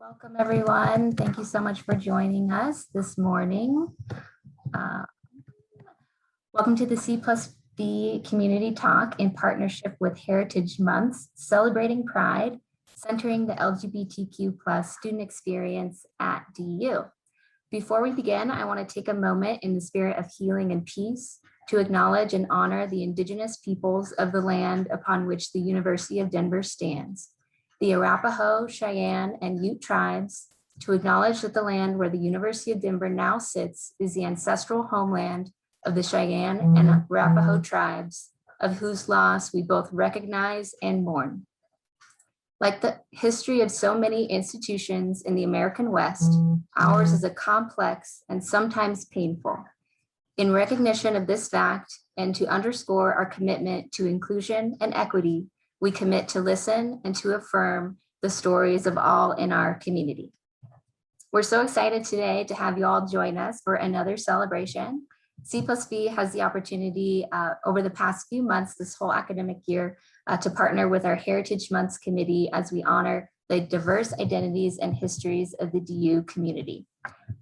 Welcome, everyone. Thank you so much for joining us this morning. Welcome to the C+V Community Talk in partnership with Heritage Months, celebrating Pride, centering the LGBTQ+ student experience at DU. Before we begin, I want to take a moment in the spirit of healing and peace to acknowledge and honor the Indigenous peoples of the land upon which the University of Denver stands, the Arapaho, Cheyenne, and Ute tribes, to acknowledge that the land where the University of Denver now sits is the ancestral homeland of the Cheyenne and Arapaho tribes, of whose loss we both recognize and mourn. Like the history of so many institutions in the American West, ours is a complex and sometimes painful. In recognition of this fact and to underscore our commitment to inclusion and equity, we commit to listen and to affirm the stories of all in our community. We're so excited today to have you all join us for another celebration. C+V has the opportunity over the past few months, this whole academic year, to partner with our Heritage Months Committee as we honor the diverse identities and histories of the DU community.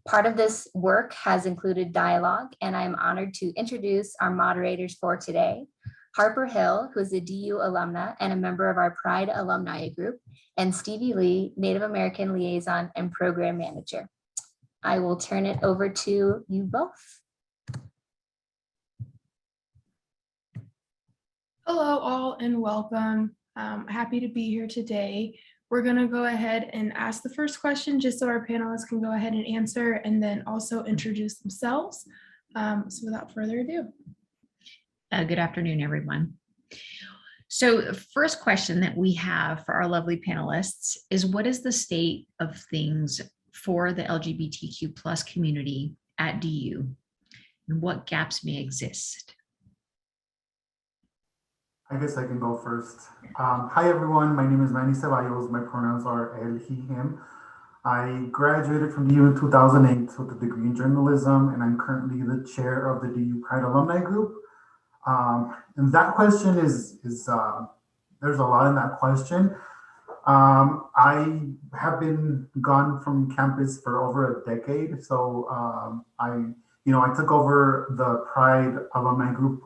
Part of this work has included dialogue, and I'm honored to introduce our moderators for today. Harper Hill, who is a DU alumna and a member of our Pride alumni group, and Stevie Lee, Native American Liaison and Program Manager. I will turn it over to you both. Hello all and welcome. Happy to be here today. We're gonna go ahead and ask the first question just so our panelists can go ahead and answer and then also introduce themselves. So without further ado. Good afternoon, everyone. So the first question that we have for our lovely panelists is, what is the state of things for the LGBTQ+ community at DU, and what gaps may exist? I guess I can go first. Hi, everyone. My name is Manny Ceballos. My pronouns are él, he, him. I graduated from DU in 2008 with a degree in journalism, and I'm currently the chair of the DU Pride Alumni Group. And that question is there's a lot in that question. I have been gone from campus for over a decade. So I took over the Pride Alumni Group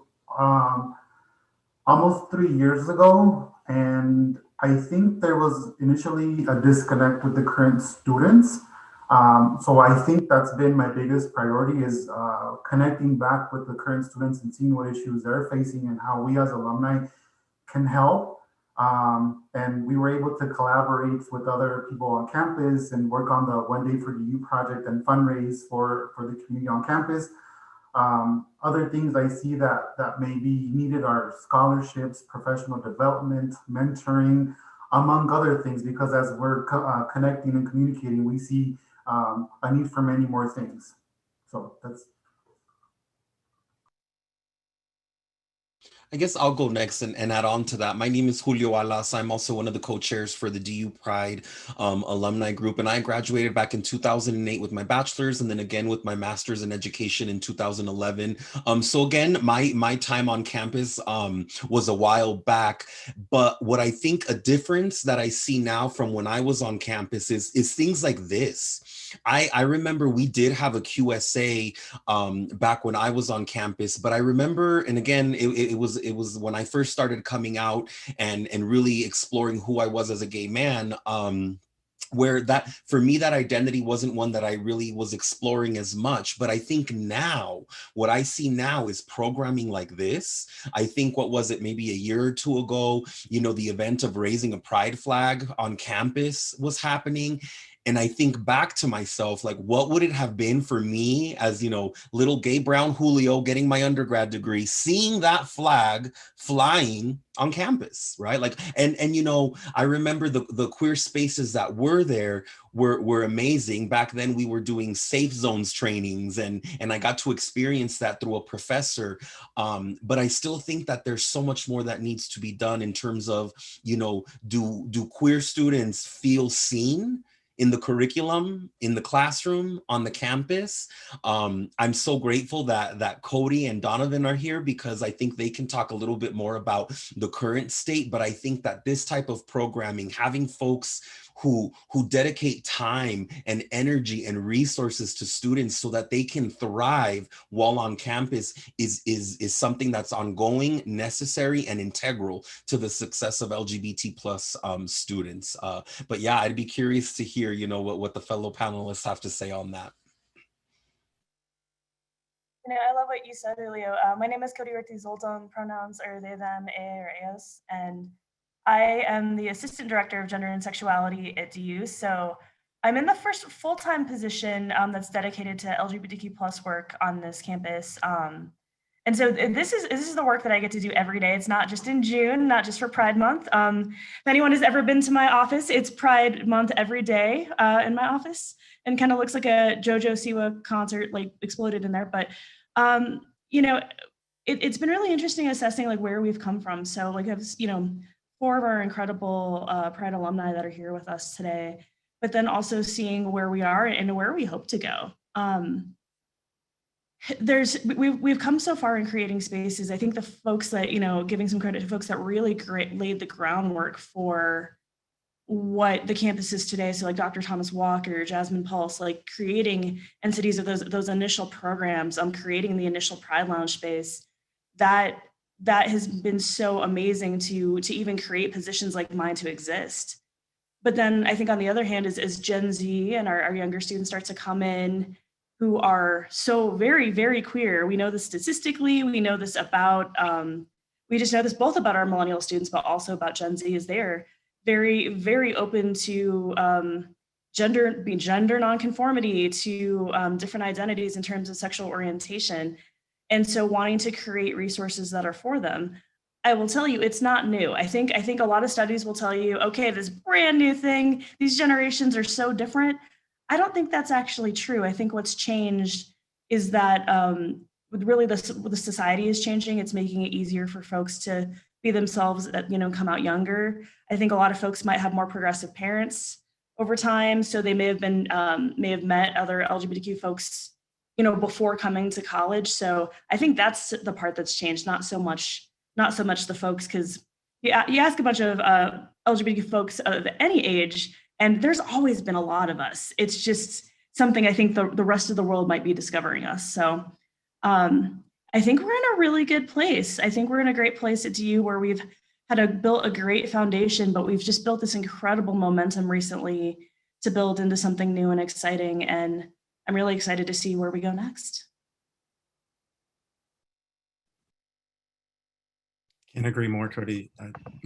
almost 3 years ago. And I think there was initially a disconnect with the current students. So I think that's been my biggest priority, is connecting back with the current students and seeing what issues they're facing and how we as alumni can help. And we were able to collaborate with other people on campus and work on the One Day for DU project and fundraise for the community on campus. Other things I see that may be needed are scholarships, professional development, mentoring, among other things, because as we're connecting and communicating, we see a need for many more things. So that's. I guess I'll go next and add on to that. My name is Julio Alas. I'm also one of the co-chairs for the DU Pride alumni group. And I graduated back in 2008 with my bachelor's, and then again with my master's in education in 2011. So again, my time on campus was a while back. But what I think a difference that I see now from when I was on campus is things like this. I remember we did have a QSA back when I was on campus, but I remember, and again, it was when I first started coming out and really exploring who I was as a gay man, where that, for me, that identity wasn't one that I really was exploring as much. But I think now, what I see now is programming like this. I think, what was it, maybe a year or two ago, the event of raising a pride flag on campus was happening. And I think back to myself, like, what would it have been for me as, little gay brown Julio getting my undergrad degree, seeing that flag flying on campus, right? Like, and I remember the queer spaces that were there were amazing. Back then we were doing safe zones trainings, and I got to experience that through a professor. But I still think that there's so much more that needs to be done in terms of, do queer students feel seen in the curriculum, in the classroom, on the campus? I'm so grateful that Cody and Donovan are here, because I think they can talk a little bit more about the current state. But I think that this type of programming, having folks who dedicate time and energy and resources to students so that they can thrive while on campus is something that's ongoing, necessary, and integral to the success of LGBT plus students. But yeah, I'd be curious to hear, you know, what the fellow panelists have to say on that. You know, I love what you said earlier. My name is Cody Ortiz-Zoltan. Pronouns are they, them, or eos, and I am the Assistant Director of Gender and Sexuality at DU. So I'm in the first full-time position that's dedicated to LGBTQ plus work on this campus. And so this is the work that I get to do every day. It's not just in June, not just for Pride Month. If anyone has ever been to my office, it's Pride Month every day in my office, and kind of looks like a JoJo Siwa concert like exploded in there. But you know, it's been really interesting assessing like where we've come from. So like I've, you know, 4 of our incredible Pride alumni that are here with us today, but then also seeing where we are and where we hope to go. We've come so far in creating spaces. I think the folks that, you know, giving some credit to folks that really laid the groundwork for what the campus is today. So like Dr. Thomas Walker, Jasmine Pulse, like creating entities of those initial programs, creating the initial Pride Lounge space, that has been so amazing to even create positions like mine to exist. But then I think on the other hand, as Gen Z and our younger students start to come in, who are so very, very queer. We know this statistically, we know this about, we just know this both about our millennial students, but also about Gen Z, is they're very, very open to gender nonconformity, to different identities in terms of sexual orientation. And so wanting to create resources that are for them. I will tell you, it's not new. I think a lot of studies will tell you, okay, this brand new thing, these generations are so different. I don't think that's actually true. I think what's changed is that really the society is changing. It's making it easier for folks to be themselves, you know, come out younger. I think a lot of folks might have more progressive parents over time, so they may have met other LGBTQ folks, you know, before coming to college. So I think that's the part that's changed, not so much the folks, because you ask a bunch of LGBTQ folks of any age, and there's always been a lot of us. It's just something I think the rest of the world might be discovering us. So I think we're in a really good place. I think we're in a great place at DU where we've built a great foundation, but we've just built this incredible momentum recently to build into something new and exciting. And I'm really excited to see where we go next. Can't agree more, Cody.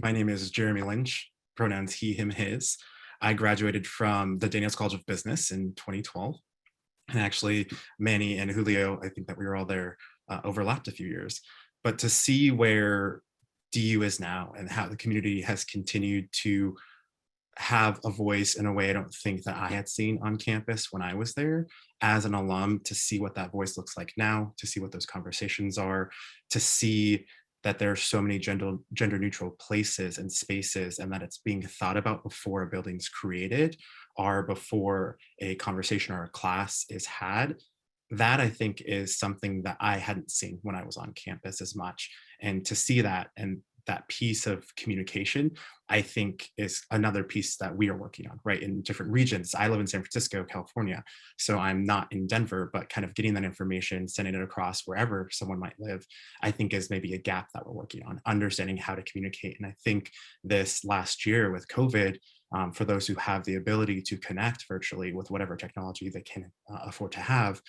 My name is Jeremy Lynch, pronouns he, him, his. I graduated from the Daniels College of Business in 2012. And actually, Manny and Julio, I think that we were all there, overlapped a few years. But to see where DU is now and how the community has continued to have a voice in a way I don't think that I had seen on campus when I was there as an alum, to see what that voice looks like now, to see what those conversations are, to see that there are so many gender neutral places and spaces, and that it's being thought about before a building's created or before a conversation or a class is had. That I think is something that I hadn't seen when I was on campus as much. And to see that, and that piece of communication, I think is another piece that we are working on, right? In different regions. I live in San Francisco, California, so I'm not in Denver, but kind of getting that information, sending it across wherever someone might live, I think is maybe a gap that we're working on, understanding how to communicate. And I think this last year with COVID, for those who have the ability to connect virtually with whatever technology they can afford to have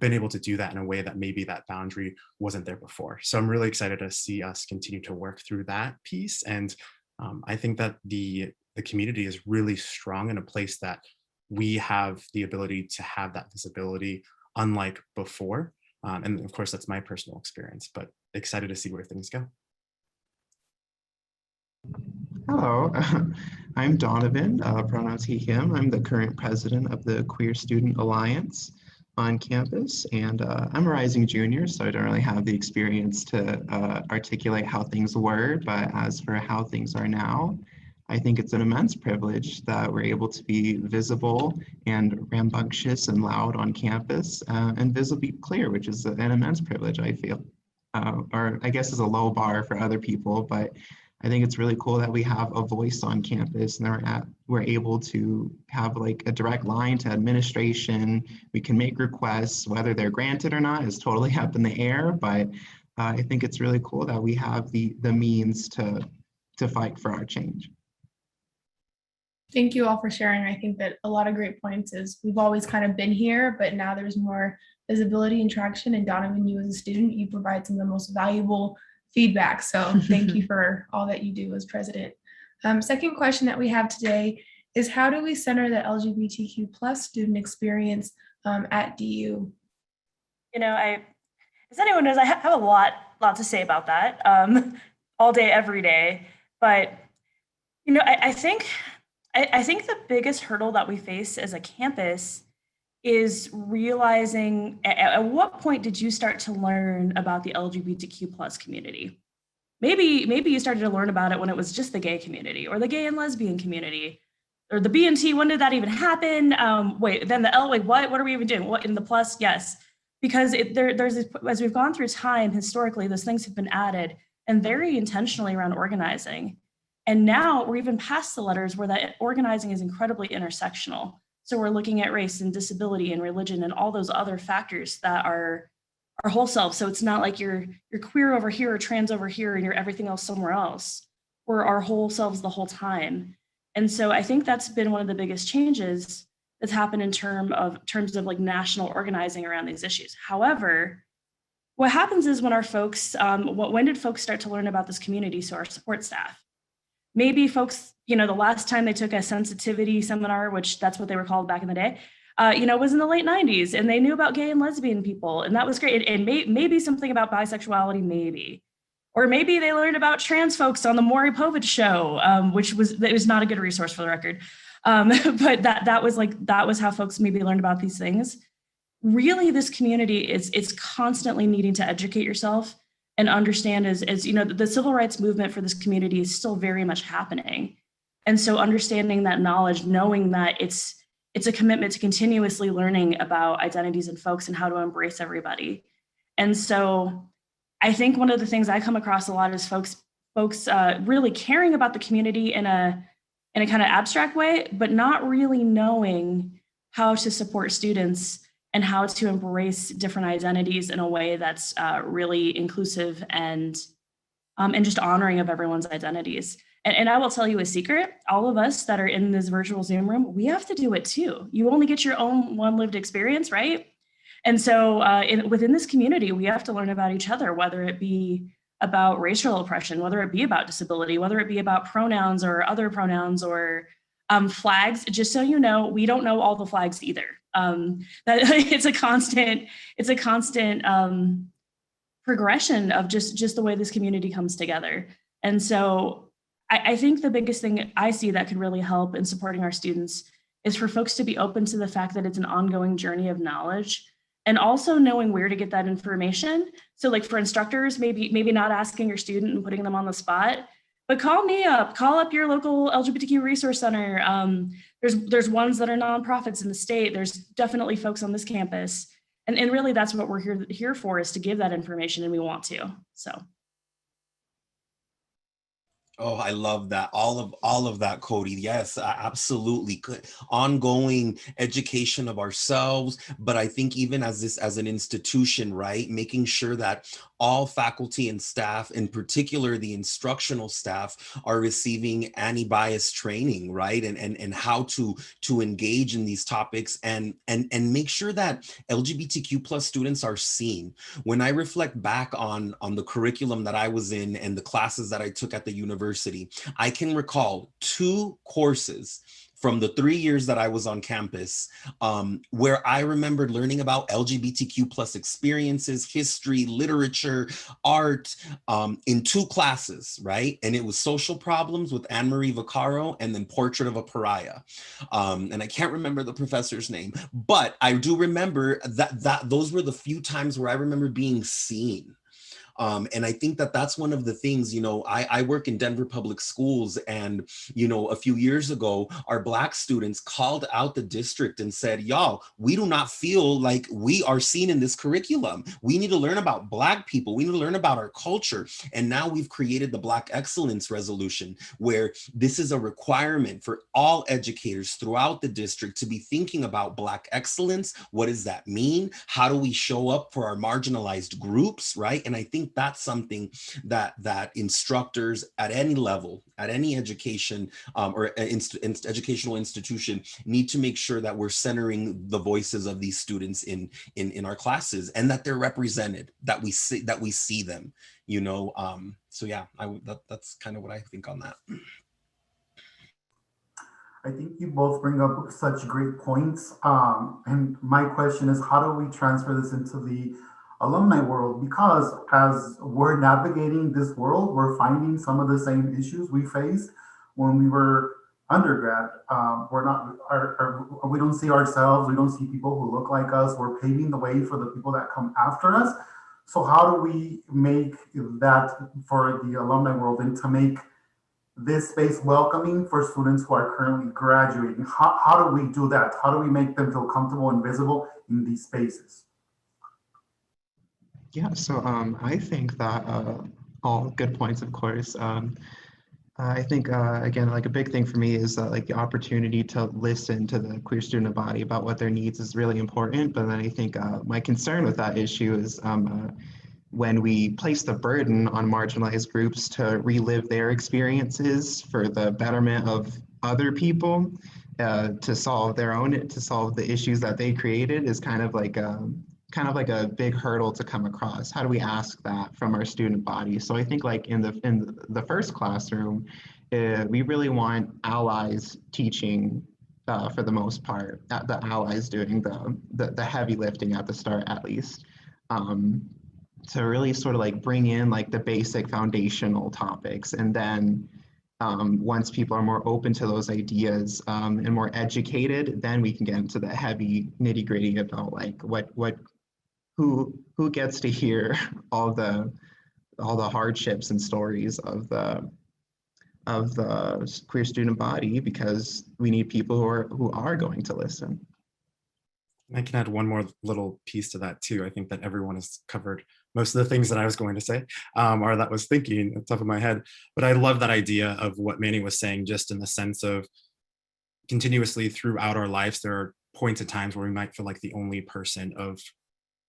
been able to do that in a way that maybe that boundary wasn't there before. So I'm really excited to see us continue to work through that piece. And I think that the community is really strong in a place that we have the ability to have that visibility unlike before. And of course, that's my personal experience, but excited to see where things go. Hello, I'm Donovan, pronouns he, him. I'm the current president of the Queer Student Alliance on campus, and I'm a rising junior, so I don't really have the experience to articulate how things were, but as for how things are now, I think it's an immense privilege that we're able to be visible and rambunctious and loud on campus, and visibly clear, which is an immense privilege, I feel. Or I guess is a low bar for other people, but I think it's really cool that we have a voice on campus and we're able to have like a direct line to administration. We can make requests, whether they're granted or not is totally up in the air, but I think it's really cool that we have the means to fight for our change. Thank you all for sharing. I think that a lot of great points is we've always kind of been here, but now there's more visibility and traction. And Donovan, you as a student, you provide some of the most valuable feedback. So thank you for all that you do as president. Second question that we have today is, how do we center the LGBTQ plus student experience at DU? You know, as anyone knows, I have a lot to say about that all day, every day. But, you know, I think the biggest hurdle that we face as a campus is realizing at what point did you start to learn about the LGBTQ plus community? Maybe you started to learn about it when it was just the gay community or the gay and lesbian community or the B and T. When did that even happen? Wait, then the L, wait, what are we even doing? What in the plus? Yes, because there's as we've gone through time, historically, those things have been added and very intentionally around organizing. And now we're even past the letters where that organizing is incredibly intersectional. So we're looking at race and disability and religion and all those other factors that are our whole self. So it's not like you're queer over here or trans over here and you're everything else somewhere else. We're our whole selves the whole time. And so I think that's been one of the biggest changes that's happened in terms of like national organizing around these issues. However, what happens is when our folks, when did folks start to learn about this community? So our support staff. Maybe folks, you know, the last time they took a sensitivity seminar, which that's what they were called back in the day, you know, was in the late 90s, and they knew about gay and lesbian people, and that was great. And maybe something about bisexuality, maybe. Or maybe they learned about trans folks on the Maury Povich show, which was not a good resource for the record. But that was how folks maybe learned about these things. Really, this community it's constantly needing to educate yourself and understand as you know, the civil rights movement for this community is still very much happening. And so understanding that knowledge, knowing that it's a commitment to continuously learning about identities and folks and how to embrace everybody. And so I think one of the things I come across a lot is folks really caring about the community in a kind of abstract way, but not really knowing how to support students and how to embrace different identities in a way that's really inclusive and just honoring of everyone's identities. And I will tell you a secret, all of us that are in this virtual Zoom room, we have to do it too. You only get your own one lived experience, right? And so within this community, we have to learn about each other, whether it be about racial oppression, whether it be about disability, whether it be about pronouns or other pronouns or flags. Just so you know, we don't know all the flags either. It's a constant progression of just the way this community comes together. And so I think the biggest thing I see that could really help in supporting our students is for folks to be open to the fact that it's an ongoing journey of knowledge and also knowing where to get that information. So like for instructors, maybe not asking your student and putting them on the spot, but call me up, call up your local LGBTQ resource center. There's ones that are nonprofits in the state. There's definitely folks on this campus. And really that's what we're here for, is to give that information, and we want to, so. Oh, I love that. All of that, Cody. Yes, absolutely. Ongoing education of ourselves, but I think even as an institution, right, making sure that all faculty and staff, in particular the instructional staff, are receiving anti-bias training, right, and how to engage in these topics and make sure that LGBTQ plus students are seen. When I reflect back on the curriculum that I was in and the classes that I took at the university, I can recall 2 courses from the 3 years that I was on campus, where I remembered learning about LGBTQ plus experiences, history, literature, art, in 2 classes, right? And it was social problems with Anne-Marie Vaccaro and then portrait of a pariah. And I can't remember the professor's name, but I do remember that those were the few times where I remember being seen. And I think that that's one of the things, I work in Denver public schools, and, a few years ago, our Black students called out the district and said, y'all, we do not feel like we are seen in this curriculum. We need to learn about Black people. We need to learn about our culture. And now we've created the Black Excellence Resolution, where this is a requirement for all educators throughout the district to be thinking about Black excellence. What does that mean? How do we show up for our marginalized groups, right? And I think that's something that instructors at any level, at any education or educational institution need to make sure that we're centering the voices of these students in our classes, and that they're represented, that we see them, so yeah, that's kind of what I think on that. I think you both bring up such great points. And my question is, how do we transfer this into the alumni world? Because as we're navigating this world, we're finding some of the same issues we faced when we were undergrad. We don't see ourselves, we don't see people who look like us. We're paving the way for the people that come after us. So how do we make that for the alumni world, and to make this space welcoming for students who are currently graduating? How do we do that? How do we make them feel comfortable and visible in these spaces? Yeah, so I think that all good points, of course. I think, again, like a big thing for me is like the opportunity to listen to the queer student body about what their needs is really important. But then I think my concern with that issue is when we place the burden on marginalized groups to relive their experiences for the betterment of other people, to solve the issues that they created, is kind of like a big hurdle to come across. How do we ask that from our student body? So I think like in the first classroom, we really want allies teaching for the most part, the allies doing the heavy lifting at the start, at least. To really sort of like bring in like the basic foundational topics, and then once people are more open to those ideas and more educated, then we can get into the heavy nitty gritty about like who gets to hear all the hardships and stories of the queer student body, because we need people who are going to listen. I can add one more little piece to that too. I think that everyone has covered most of the things that I was going to say, or that was thinking at the top of my head. But I love that idea of what Manny was saying, just in the sense of continuously throughout our lives, there are points at times where we might feel like the only person of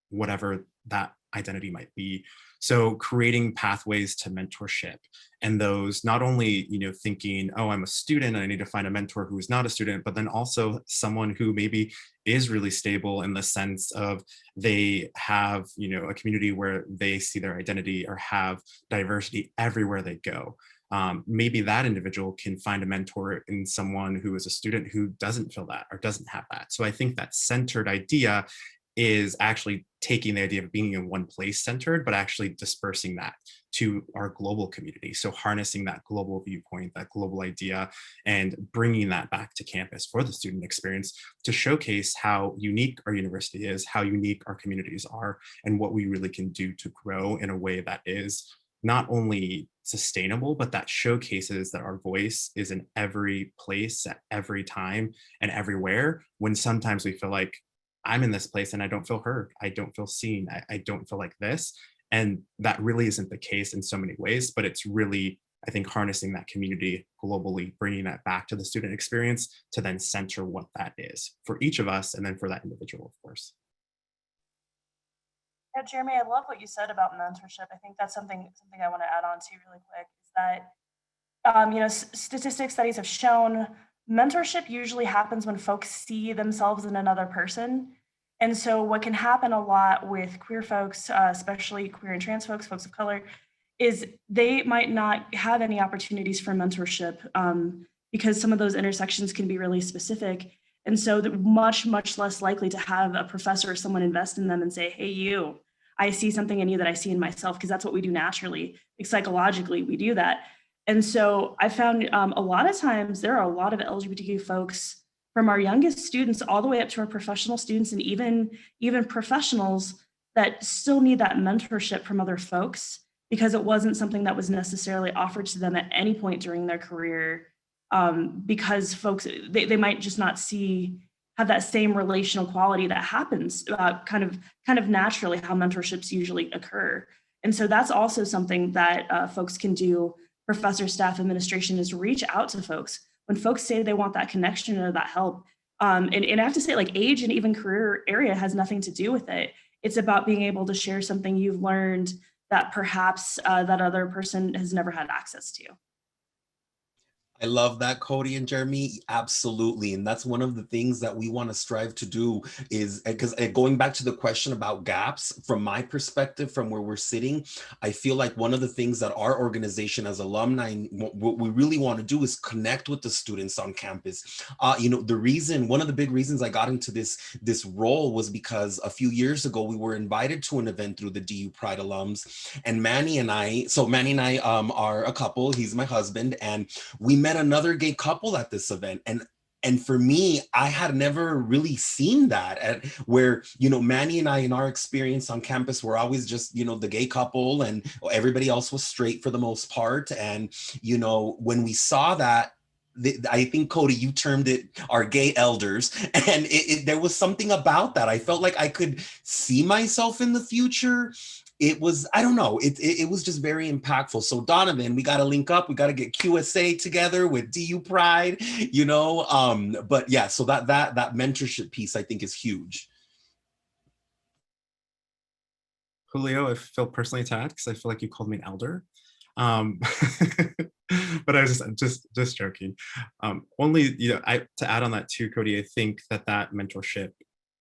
whatever that identity might be. So creating pathways to mentorship, and those not only, thinking, oh, I'm a student and I need to find a mentor who's not a student, but then also someone who maybe is really stable in the sense of they have, a community where they see their identity or have diversity everywhere they go. Maybe that individual can find a mentor in someone who is a student who doesn't feel that or doesn't have that. So I think that centered idea is actually taking the idea of being in one place centered, but actually dispersing that to our global community. So harnessing that global viewpoint, that global idea, and bringing that back to campus for the student experience to showcase how unique our university is, how unique our communities are, and what we really can do to grow in a way that is not only sustainable, but that showcases that our voice is in every place at every time and everywhere, when sometimes we feel like, I'm in this place and I don't feel heard. I don't feel seen. I don't feel like this. And that really isn't the case in so many ways, but it's really, I think, harnessing that community globally, bringing that back to the student experience to then center what that is for each of us, and then for that individual, of course. Yeah, Jeremy, I love what you said about mentorship. I think that's something I want to add on to really quick, is that, statistics, studies have shown mentorship usually happens when folks see themselves in another person. And so what can happen a lot with queer folks, especially queer and trans folks of color, is they might not have any opportunities for mentorship because some of those intersections can be really specific. And so they're much, much less likely to have a professor or someone invest in them and say, hey, you, I see something in you that I see in myself, because that's what we do naturally. Like psychologically, we do that. And so I found a lot of times there are a lot of LGBTQ folks, from our youngest students all the way up to our professional students, and even professionals, that still need that mentorship from other folks because it wasn't something that was necessarily offered to them at any point during their career, because folks, they might just not have that same relational quality that happens kind of naturally how mentorships usually occur. And so that's also something that folks can do, professor, staff, administration, is reach out to folks. When folks say they want that connection or that help, and I have to say, like, age and even career area has nothing to do with it. It's about being able to share something you've learned that perhaps that other person has never had access to. I love that, Cody and Jeremy. Absolutely. And that's one of the things that we want to strive to do is, because going back to the question about gaps, from my perspective, from where we're sitting, I feel like one of the things that our organization as alumni, what we really want to do is connect with the students on campus. One of the big reasons I got into this role was because a few years ago, we were invited to an event through the DU Pride alums, and Manny and I are a couple. He's my husband, and we met another gay couple at this event. And for me, I had never really seen that where, Manny and I, in our experience on campus, were always just, the gay couple, and everybody else was straight for the most part. And, when we saw that, I think, Cody, you termed it our gay elders. And there was something about that. I felt like I could see myself in the future. It was, I don't know, it was just very impactful. So Donovan, we got to link up. We got to get QSA together with DU Pride, but yeah, so that mentorship piece I think is huge. Julio, I feel personally attacked because I feel like you called me an elder. But I was just joking. Only, to add on that too, Cody, I think that mentorship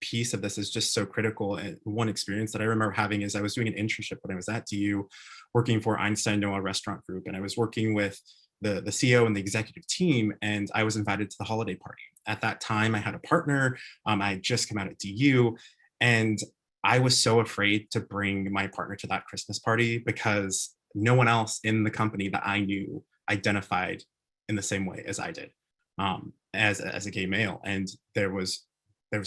piece of this is just so critical. And one experience that I remember having is I was doing an internship when I was at DU, working for Einstein Noah Restaurant Group, and I was working with the CEO and the executive team, and I was invited to the holiday party. At that time, I had a partner. I had just come out of DU, and I was so afraid to bring my partner to that Christmas party because no one else in the company that I knew identified in the same way as I did, as a gay male, and there was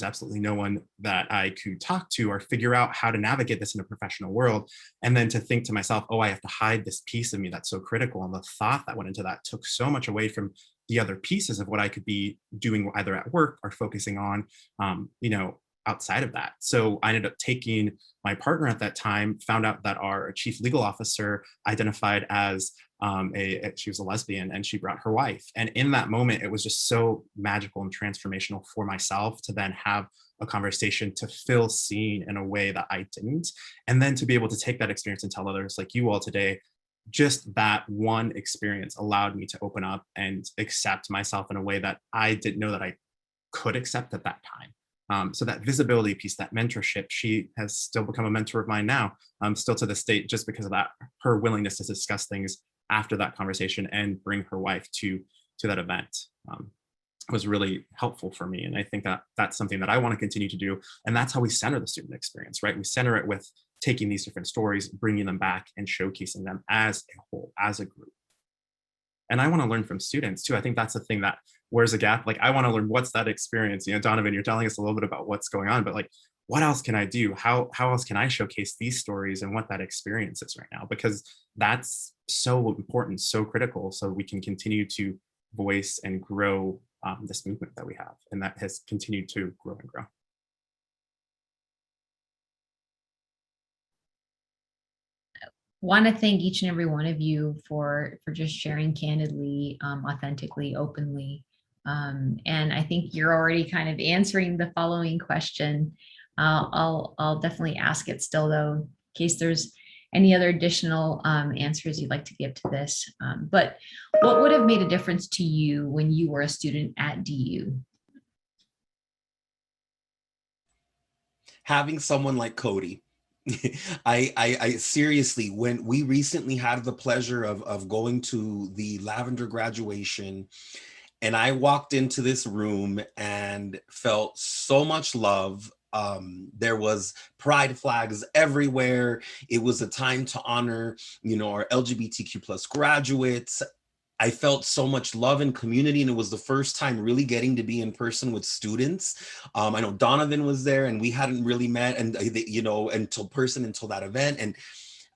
absolutely no one that I could talk to or figure out how to navigate this in a professional world. And then to think to myself, oh, I have to hide this piece of me that's so critical. And the thought that went into that took so much away from the other pieces of what I could be doing either at work or focusing on, outside of that. So I ended up taking my partner at that time, found out that our chief legal officer identified as she was a lesbian, and she brought her wife. And in that moment, it was just so magical and transformational for myself to then have a conversation, to feel seen in a way that I didn't. And then to be able to take that experience and tell others like you all today, just that one experience allowed me to open up and accept myself in a way that I didn't know that I could accept at that time. So that visibility piece, that mentorship, she has still become a mentor of mine now, still to this date, just because of that, her willingness to discuss things after that conversation and bring her wife to that event was really helpful for me. And I think that that's something that I want to continue to do. And that's how we center the student experience, right? We center it with taking these different stories, bringing them back and showcasing them as a whole, as a group. And I want to learn from students too. I think that's the thing that where's a gap. Like, I want to learn, what's that experience? Donovan, you're telling us a little bit about what's going on, but like, what else can I do? How else can I showcase these stories and what that experience is right now? Because that's so important, so critical, so we can continue to voice and grow this movement that we have, and that has continued to grow and grow. Want to thank each and every one of you for just sharing candidly, authentically, openly. And I think you're already kind of answering the following question. I'll definitely ask it still, though, in case there's any other additional answers you'd like to give to this. But what would have made a difference to you when you were a student at DU? Having someone like Cody. I seriously, when we recently had the pleasure of going to the Lavender graduation, and I walked into this room and felt so much love. There was pride flags everywhere. It was a time to honor, our LGBTQ plus graduates. I felt so much love and community, and it was the first time really getting to be in person with students. I know Donovan was there, and we hadn't really met, and you know, until that event. And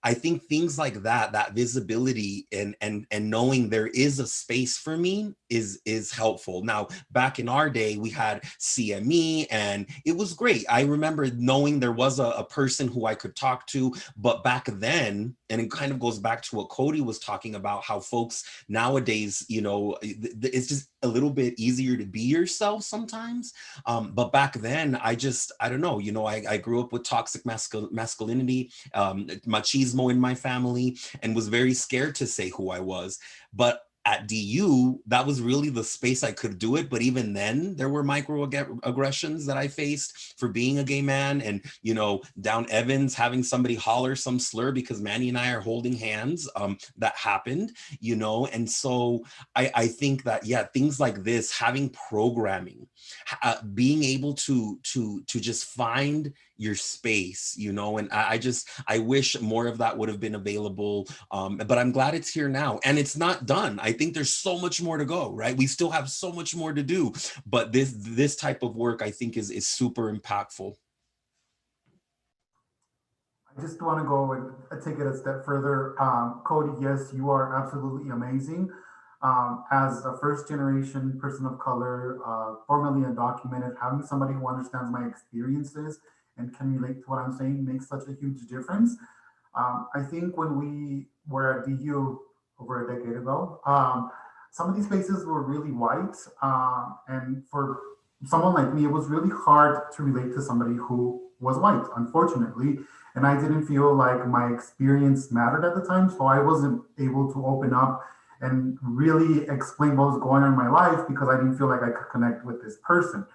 I think things like that visibility and knowing there is a space for me is helpful. Now, back in our day, we had CME, and it was great. I remember knowing there was a person who I could talk to, but back then, and it kind of goes back to what Cody was talking about, how folks nowadays, you know, it's just a little bit easier to be yourself sometimes. But back then, I don't know, you know, I grew up with toxic masculinity, machismo in my family, and was very scared to say who I was. But at DU, that was really the space I could do it. But even then, there were microaggressions that I faced for being a gay man. And, you know, down Evans, having somebody holler some slur because Manny and I are holding hands, that happened, you know. And so I think that, yeah, things like this, having programming, being able to just find your space, you know. And I wish more of that would have been available, but I'm glad it's here now, and it's not done. I think there's so much more to go, right? We still have so much more to do, but this type of work, I think, is super impactful. I just want to go and take it a step further. Cody, yes, you are absolutely amazing. As a first generation person of color, formerly undocumented, having somebody who understands my experiences and can relate to what I'm saying makes such a huge difference. I think when we were at DU over a decade ago, some of these spaces were really white. And for someone like me, it was really hard to relate to somebody who was white, unfortunately. And I didn't feel like my experience mattered at the time. So I wasn't able to open up and really explain what was going on in my life because I didn't feel like I could connect with this person.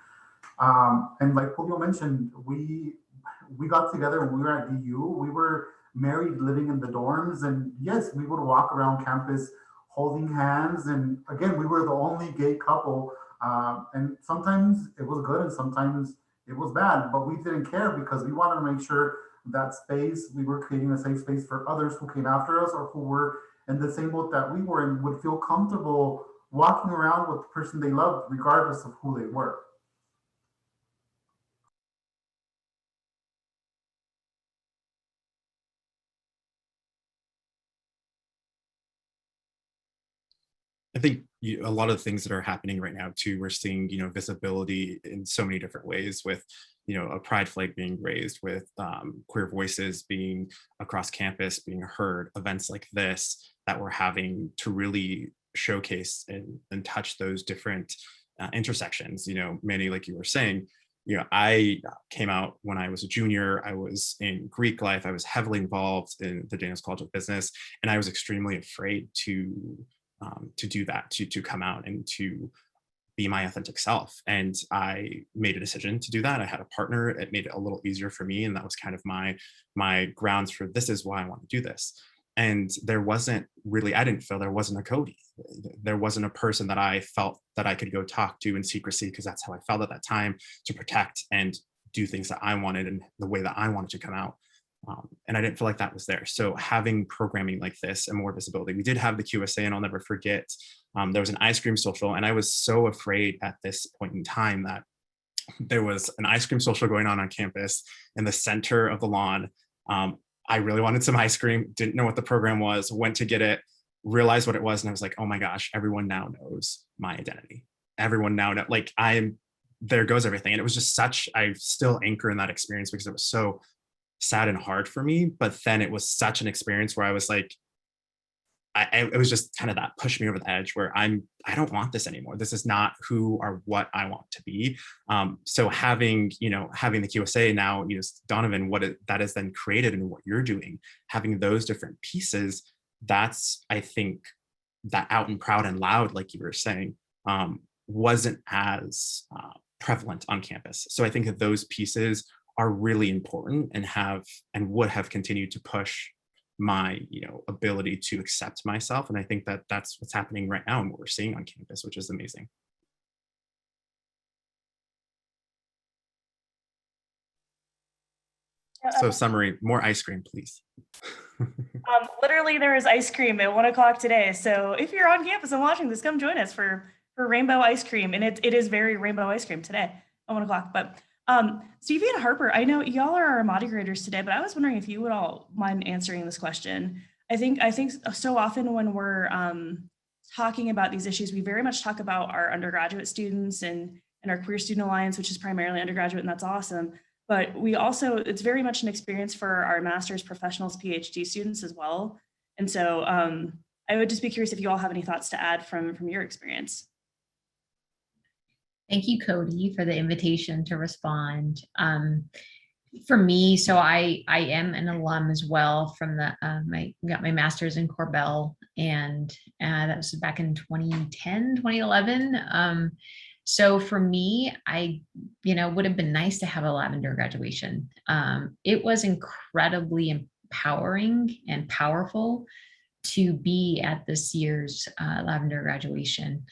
And like Julio mentioned, we got together when we were at DU. We were married, living in the dorms, and yes, we would walk around campus holding hands. And again, we were the only gay couple. And sometimes it was good, and sometimes it was bad, but we didn't care because we wanted to make sure that space, we were creating a safe space for others who came after us or who were in the same boat that we were and would feel comfortable walking around with the person they loved, regardless of who they were. I think a lot of the things that are happening right now too, we're seeing, you know, visibility in so many different ways with, you know, a pride flag being raised, with queer voices being across campus, being heard, events like this that we're having to really showcase and touch those different intersections. You know, Manny, like you were saying, you know, I came out when I was a junior. I was in Greek life. I was heavily involved in the Daniels College of Business, and I was extremely afraid to do that, to come out and to be my authentic self. And I made a decision to do that. I had a partner. It made it a little easier for me. And that was kind of my grounds for this is why I want to do this. And there wasn't really, I didn't feel there wasn't a Cody. There wasn't a person that I felt that I could go talk to in secrecy, because that's how I felt at that time, to protect and do things that I wanted and the way that I wanted to come out. And I didn't feel like that was there. So having programming like this and more visibility, we did have the QSA, and I'll never forget, there was an ice cream social, and I was so afraid at this point in time that there was an ice cream social going on campus in the center of the lawn. I really wanted some ice cream, didn't know what the program was, went to get it, realized what it was, and I was like, oh my gosh, everyone now knows my identity. Everyone now knows, like, there goes everything. And it was just such, I still anchor in that experience because it was so sad and hard for me. But then it was such an experience where I was like, it was just kind of that pushed me over the edge where I don't want this anymore. This is not who or what I want to be. So having the QSA now, Donovan, that is then created and what you're doing, having those different pieces, that's, I think, that out and proud and loud, like you were saying, wasn't as prevalent on campus. So I think that those pieces are really important and would have continued to push my ability to accept myself. And I think that that's what's happening right now and what we're seeing on campus, which is amazing. So summary, more ice cream, please. Literally, there is ice cream at 1 o'clock today. So if you're on campus and watching this, come join us for rainbow ice cream. And it is very rainbow ice cream today at 1 o'clock. But Stevie and Harper, I know y'all are our moderators today, but I was wondering if you would all mind answering this question. I think so often when we're talking about these issues, we very much talk about our undergraduate students and our Queer Student Alliance, which is primarily undergraduate, and that's awesome. But we also, it's very much an experience for our master's, professionals, PhD students as well. And so I would just be curious if you all have any thoughts to add from your experience. Thank you, Cody, for the invitation to respond. For me, so I am an alum as well from the, got my master's in Corbell, and that was back in 2010, 2011. So for me, would have been nice to have a Lavender graduation. It was incredibly empowering and powerful to be at this year's Lavender graduation.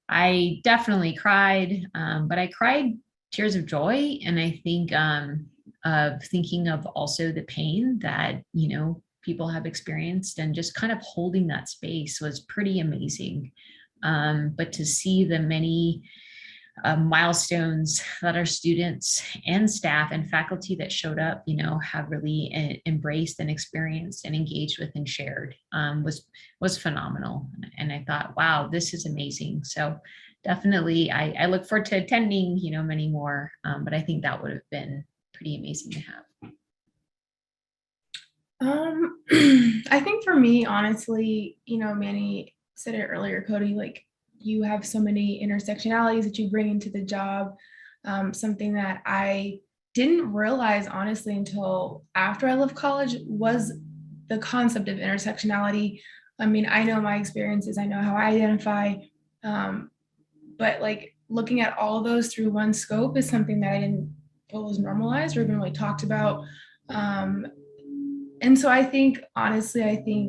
I definitely cried, but I cried tears of joy. And I think of thinking of also the pain that, people have experienced, and just kind of holding that space was pretty amazing. But to see the many milestones that our students and staff and faculty that showed up, have really embraced and experienced and engaged with and shared was phenomenal. And I thought, wow, this is amazing. So definitely, I look forward to attending, many more. But I think that would have been pretty amazing to have. I think for me, honestly, Manny said it earlier, Cody, like you have so many intersectionalities that you bring into the job. Something that I didn't realize, honestly, until after I left college was the concept of intersectionality. I mean, I know my experiences, I know how I identify, but like looking at all of those through one scope is something that I didn't feel was normalized or even really talked about. And so I think, honestly,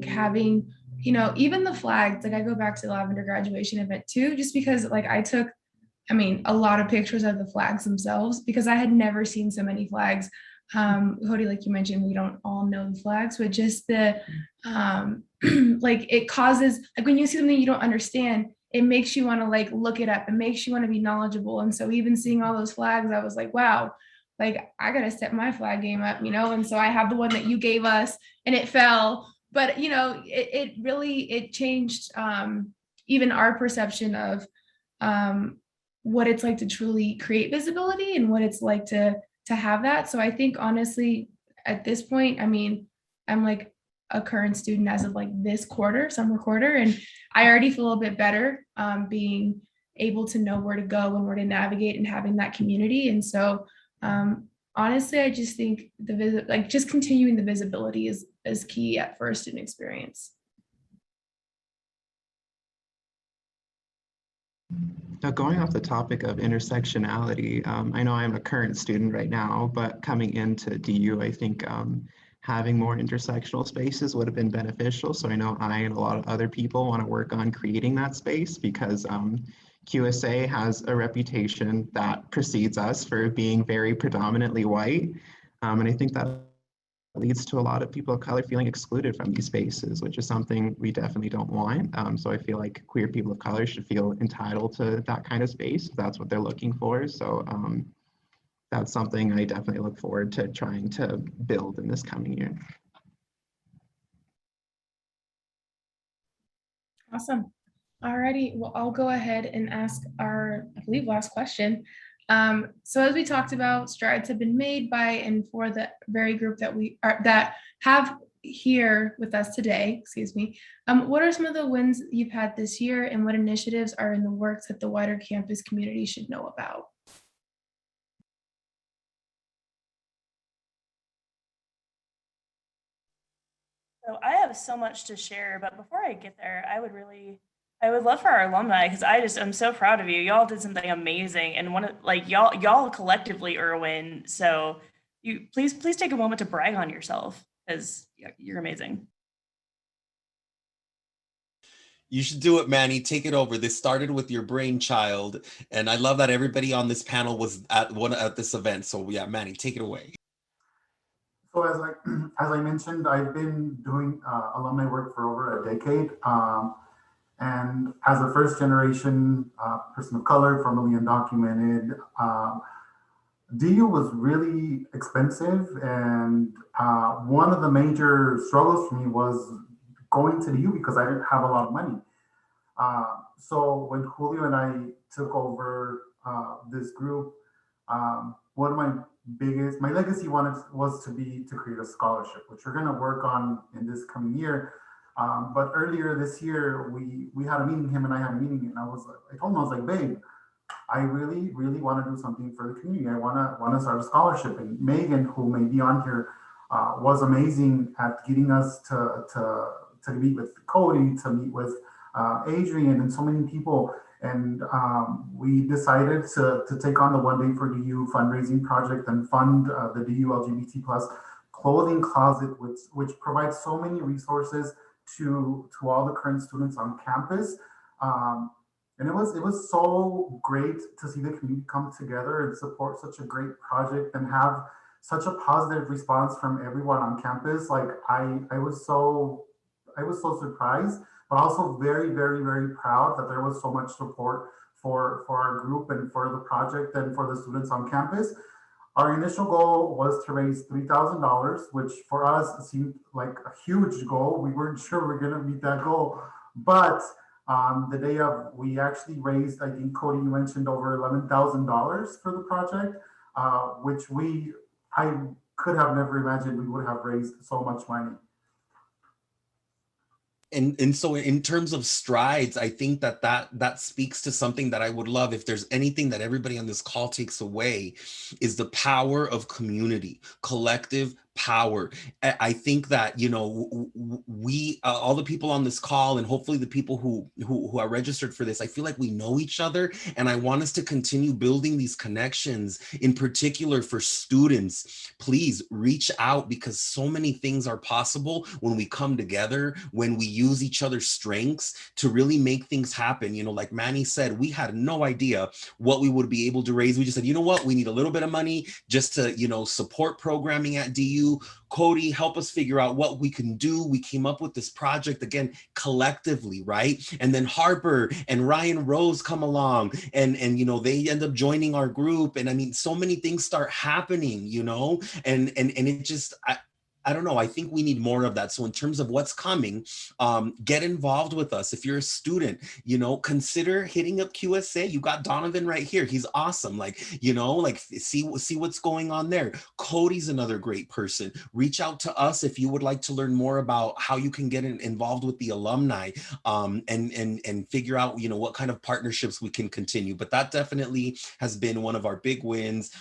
having, even the flags, like I go back to the Lavender graduation event too, just because like I took, a lot of pictures of the flags themselves because I had never seen so many flags. Cody, like you mentioned, we don't all know the flags, but just the, like it causes, like when you see something you don't understand, it makes you want to like look it up. It makes you want to be knowledgeable. And so even seeing all those flags, I was like, wow, like I got to step my flag game up, and so I have the one that you gave us and it fell, but it really changed even our perception of what it's like to truly create visibility and what it's like to have that. So I think honestly, at this point, I'm like a current student as of like this summer quarter, and I already feel a bit better being able to know where to go and where to navigate and having that community. And so honestly, I just think just continuing the visibility is key for a student experience. Now, going off the topic of intersectionality, I know I'm a current student right now, but coming into DU, I think having more intersectional spaces would have been beneficial. So I know I and a lot of other people want to work on creating that space because QSA has a reputation that precedes us for being very predominantly white. And I think that leads to a lot of people of color feeling excluded from these spaces, which is something we definitely don't want. So I feel like queer people of color should feel entitled to that kind of space if that's what they're looking for. So that's something I definitely look forward to trying to build in this coming year. Awesome. Alrighty, well, I'll go ahead and ask our, I believe, last question. So as we talked about, strides have been made by and for the very group that have here with us today, excuse me. What are some of the wins you've had this year, and what initiatives are in the works that the wider campus community should know about? So I have so much to share, but before I get there, I would love for our alumni, because I'm so proud of you. Y'all did something amazing, and y'all collectively are a win. So you please take a moment to brag on yourself, because you're amazing. You should do it, Manny. Take it over. This started with your brainchild, and I love that everybody on this panel was at this event. So yeah, Manny, take it away. So as I mentioned, I've been doing alumni work for over a decade. And as a first generation person of color, formerly undocumented, DU was really expensive. And one of the major struggles for me was going to DU because I didn't have a lot of money. So when Julio and I took over this group, one of my legacy was to create a scholarship, which we're going to work on in this coming year. But earlier this year, we had a meeting, him and I had a meeting, and I told him, I was like, babe, I really, really want to do something for the community. I want to start a scholarship. And Megan, who may be on here, was amazing at getting us to meet with Cody, to meet with Adrian, and so many people. And we decided to take on the One Day for DU fundraising project and fund the DU LGBT plus clothing closet, which provides so many resources to all the current students on campus. And it was so great to see the community come together and support such a great project and have such a positive response from everyone on campus. Like I was so surprised, but also very, very, very proud that there was so much support for our group and for the project and for the students on campus. Our initial goal was to raise $3,000, which for us seemed like a huge goal. We weren't sure we were going to meet that goal, but the day of, we actually raised, I think Cody, you mentioned over $11,000 for the project, which I could have never imagined we would have raised so much money. And so in terms of strides, I think that speaks to something that I would love, if there's anything that everybody on this call takes away, is the power of community, collective power. I think that, you know, we all the people on this call, and hopefully the people who are registered for this, I feel like we know each other, and I want us to continue building these connections. In particular for students, please reach out, because so many things are possible when we come together, when we use each other's strengths to really make things happen. You know, like Manny said, we had no idea what we would be able to raise. We just said, you know what, we need a little bit of money just to, you know, support programming at DU. Cody, help us figure out what we can do. We came up with this project, again, collectively, right? And then Harper and Ryan Rose come along, and you know, they end up joining our group. And I mean, so many things start happening, you know, and it just, I don't know, I think we need more of that. So in terms of what's coming, get involved with us. If you're a student, you know, consider hitting up QSA. You got Donovan right here. He's awesome. Like, you know, like see what's going on there. Cody's another great person. Reach out to us if you would like to learn more about how you can get involved with the alumni, and figure out, you know, what kind of partnerships we can continue. But that definitely has been one of our big wins,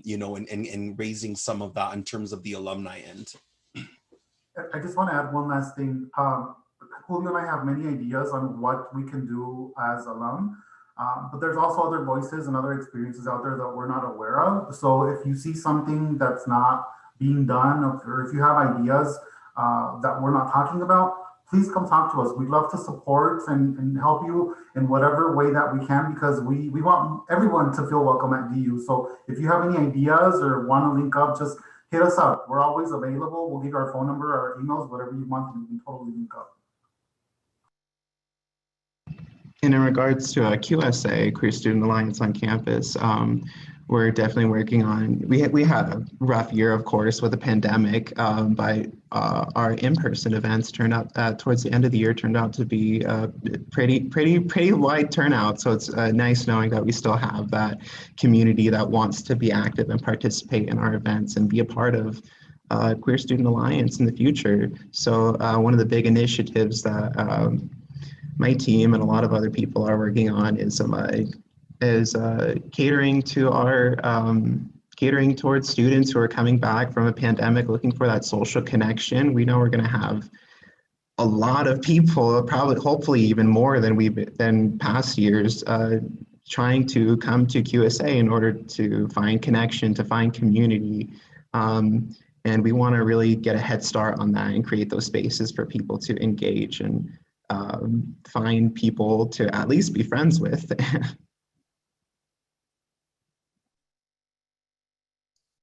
you know, and raising some of that in terms of the alumni end. I just want to add one last thing. Julio and I have many ideas on what we can do as alum, but there's also other voices and other experiences out there that we're not aware of. So if you see something that's not being done, or if you have ideas that we're not talking about, please come talk to us. We'd love to support and help you in whatever way that we can, because we want everyone to feel welcome at DU. So if you have any ideas or want to link up, just hit us up. We're always available. We'll give you our phone number, our emails, whatever you want, and we can totally link up. And in regards to QSA, Queer Student Alliance on campus, we're definitely working on, we had a rough year, of course, with the pandemic, but our in-person events turned out, towards the end of the year, turned out to be pretty wide turnout. So it's nice knowing that we still have that community that wants to be active and participate in our events and be a part of Queer Student Alliance in the future. So one of the big initiatives that my team and a lot of other people are working on is catering to our catering towards students who are coming back from a pandemic, looking for that social connection. We know we're going to have a lot of people, probably, hopefully even more than past years, trying to come to QSA in order to find connection, to find community. And we want to really get a head start on that and create those spaces for people to engage and find people to at least be friends with.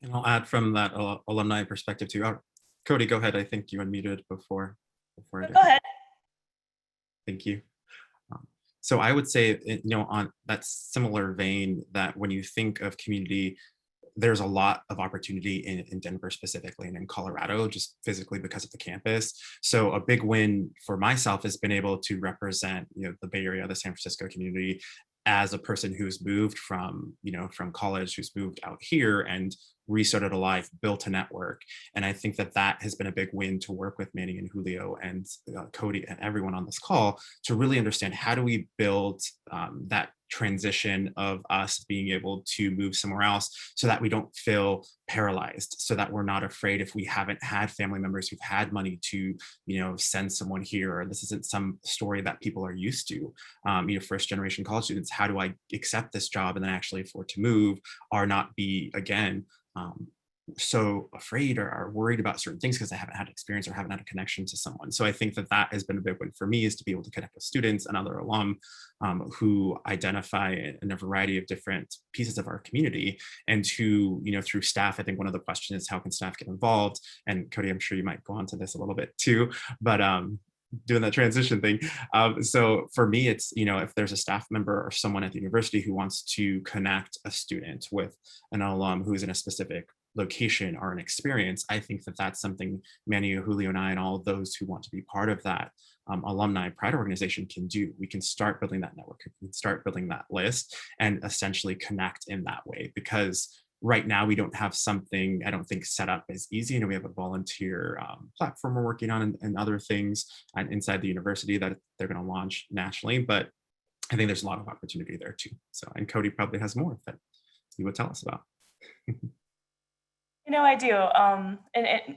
And I'll add from that alumni perspective too. Cody, go ahead. I think you unmuted before I did. Go ahead. Thank you. So I would say, on that similar vein, that when you think of community, there's a lot of opportunity in Denver specifically and in Colorado, just physically because of the campus. So a big win for myself has been able to represent, the Bay Area, the San Francisco community, as a person who's moved from college, who's moved out here and restarted a life, built a network. And I think that has been a big win to work with Manny and Julio and Cody and everyone on this call to really understand how do we build that transition of us being able to move somewhere else so that we don't feel paralyzed, so that we're not afraid if we haven't had family members who've had money to, send someone here, or this isn't some story that people are used to. First generation college students, how do I accept this job and then actually afford to move, or not be, again, so afraid or worried about certain things because I haven't had experience or haven't had a connection to someone. So I think that has been a big win for me, is to be able to connect with students and other alum who identify in a variety of different pieces of our community, and who, through staff. I think one of the questions is how can staff get involved? And Cody, I'm sure you might go on to this a little bit too, but doing that transition thing. So for me, it's, if there's a staff member or someone at the university who wants to connect a student with an alum who's in a specific location or an experience, I think that's something Manny, Julio, and I, and all of those who want to be part of that alumni pride organization can do. We can start building that network, we can start building that list and essentially connect in that way, because right now we don't have something, I don't think, set up as easy. We have a volunteer platform we're working on and other things inside the university that they're going to launch nationally, but I think there's a lot of opportunity there too. So, and Cody probably has more that he would tell us about. I do.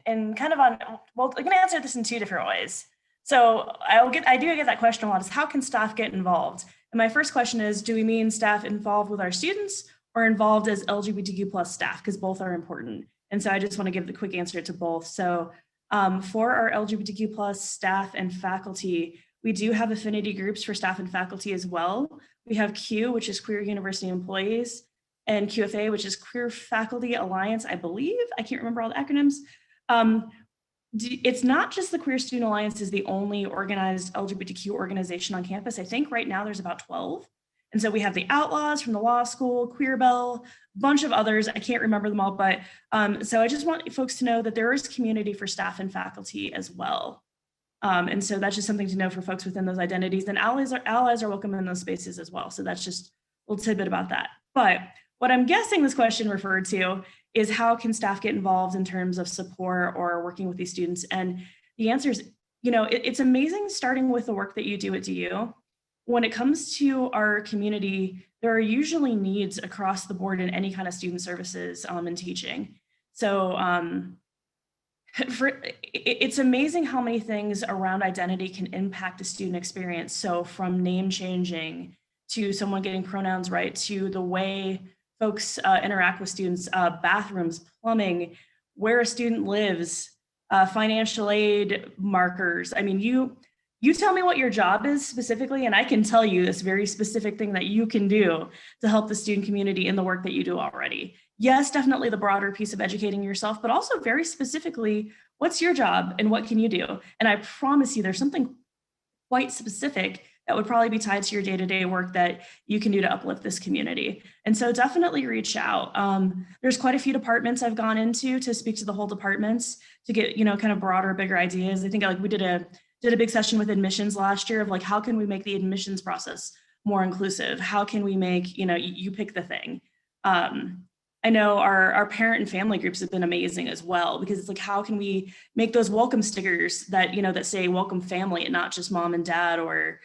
And kind of on, well, I'm going to answer this in two different ways. So I do get that question a lot, is how can staff get involved? And my first question is, do we mean staff involved with our students or involved as LGBTQ plus staff? Because both are important. And so I just want to give the quick answer to both. So for our LGBTQ plus staff and faculty, we do have affinity groups for staff and faculty as well. We have Q, which is Queer University Employees, and QFA, which is Queer Faculty Alliance, I believe. I can't remember all the acronyms. It's not just the Queer Student Alliance is the only organized LGBTQ organization on campus. I think right now there's about 12. And so we have the Outlaws from the law school, Queer Bell, a bunch of others. I can't remember them all, but so I just want folks to know that there is community for staff and faculty as well. And so that's just something to know for folks within those identities. And allies are welcome in those spaces as well. So that's just a little tidbit about that. But what I'm guessing this question referred to is how can staff get involved in terms of support or working with these students? And the answer is, it's amazing starting with the work that you do at DU. When it comes to our community, there are usually needs across the board in any kind of student services and teaching. So it's amazing how many things around identity can impact a student experience. So from name changing to someone getting pronouns right, to the way folks interact with students, bathrooms, plumbing, where a student lives, financial aid markers. I mean, you tell me what your job is specifically, and I can tell you this very specific thing that you can do to help the student community in the work that you do already. Yes, definitely the broader piece of educating yourself, but also very specifically, what's your job and what can you do? And I promise you there's something quite specific that would probably be tied to your day-to-day work that you can do to uplift this community. And so definitely reach out. There's quite a few departments I've gone into to speak to the whole departments to get, kind of broader, bigger ideas. I think we did a big session with admissions last year of how can we make the admissions process more inclusive? How can we make, you pick the thing. I know our parent and family groups have been amazing as well, because it's how can we make those welcome stickers that, that say welcome family and not just mom and dad, or